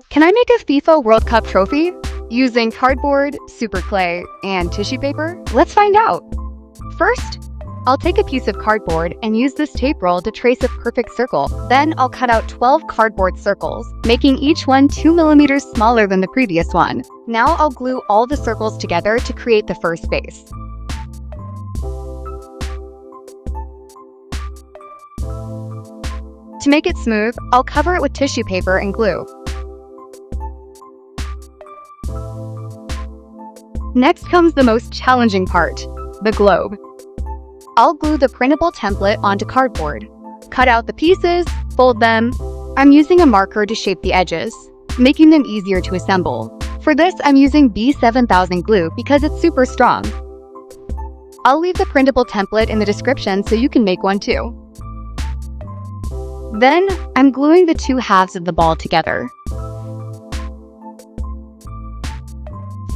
Can I make a FIFA World Cup trophy using cardboard, super clay, and tissue paper? Let's find out. First, I'll take a piece of cardboard and use this tape roll to trace a perfect circle. Then I'll cut out 12 cardboard circles, making each one 2 millimeters smaller than the previous one. Now I'll glue all the circles together to create the first base. To make it smooth, I'll cover it with tissue paper and glue. Next comes the most challenging part, the globe. I'll glue the printable template onto cardboard. Cut out the pieces, fold them. I'm using a marker to shape the edges, making them easier to assemble. For this, I'm using B7000 glue because it's super strong. I'll leave the printable template in the description so you can make one too. Then, I'm gluing the two halves of the ball together.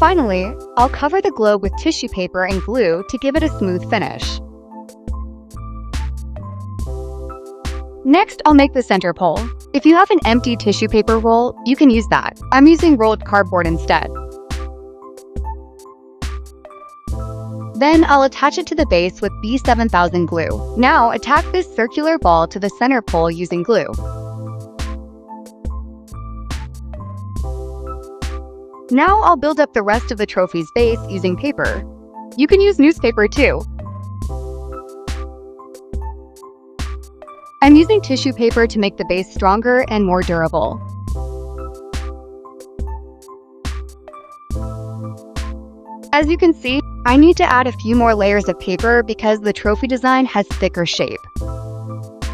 Finally, I'll cover the globe with tissue paper and glue to give it a smooth finish. Next, I'll make the center pole. If you have an empty tissue paper roll, you can use that. I'm using rolled cardboard instead. Then I'll attach it to the base with B7000 glue. Now, attach this circular ball to the center pole using glue. Now I'll build up the rest of the trophy's base using paper. You can use newspaper too. I'm using tissue paper to make the base stronger and more durable. As you can see, I need to add a few more layers of paper because the trophy design has thicker shape.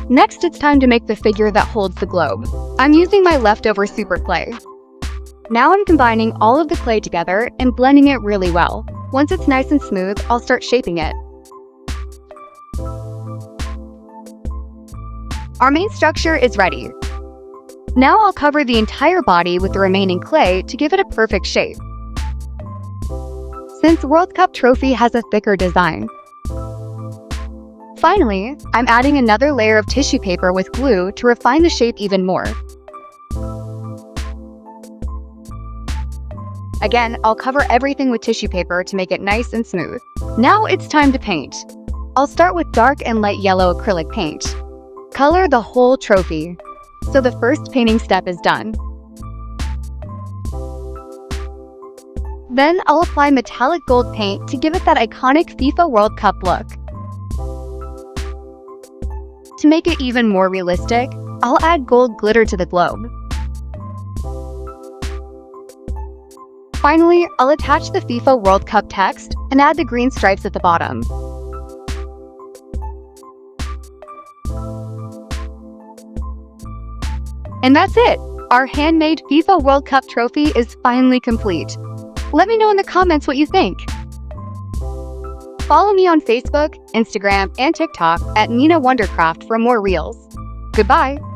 Next, it's time to make the figure that holds the globe. I'm using my leftover super clay. Now I'm combining all of the clay together and blending it really well. Once it's nice and smooth, I'll start shaping it. Our main structure is ready. Now I'll cover the entire body with the remaining clay to give it a perfect shape. Since World Cup trophy has a thicker design. Finally, I'm adding another layer of tissue paper with glue to refine the shape even more. Again, I'll cover everything with tissue paper to make it nice and smooth. Now it's time to paint. I'll start with dark and light yellow acrylic paint. Color the whole trophy. So the first painting step is done. Then I'll apply metallic gold paint to give it that iconic FIFA World Cup look. To make it even more realistic, I'll add gold glitter to the globe. Finally, I'll attach the FIFA World Cup text and add the green stripes at the bottom. And that's it! Our handmade FIFA World Cup trophy is finally complete. Let me know in the comments what you think. Follow me on Facebook, Instagram, and TikTok at Nina Wondercraft for more reels. Goodbye!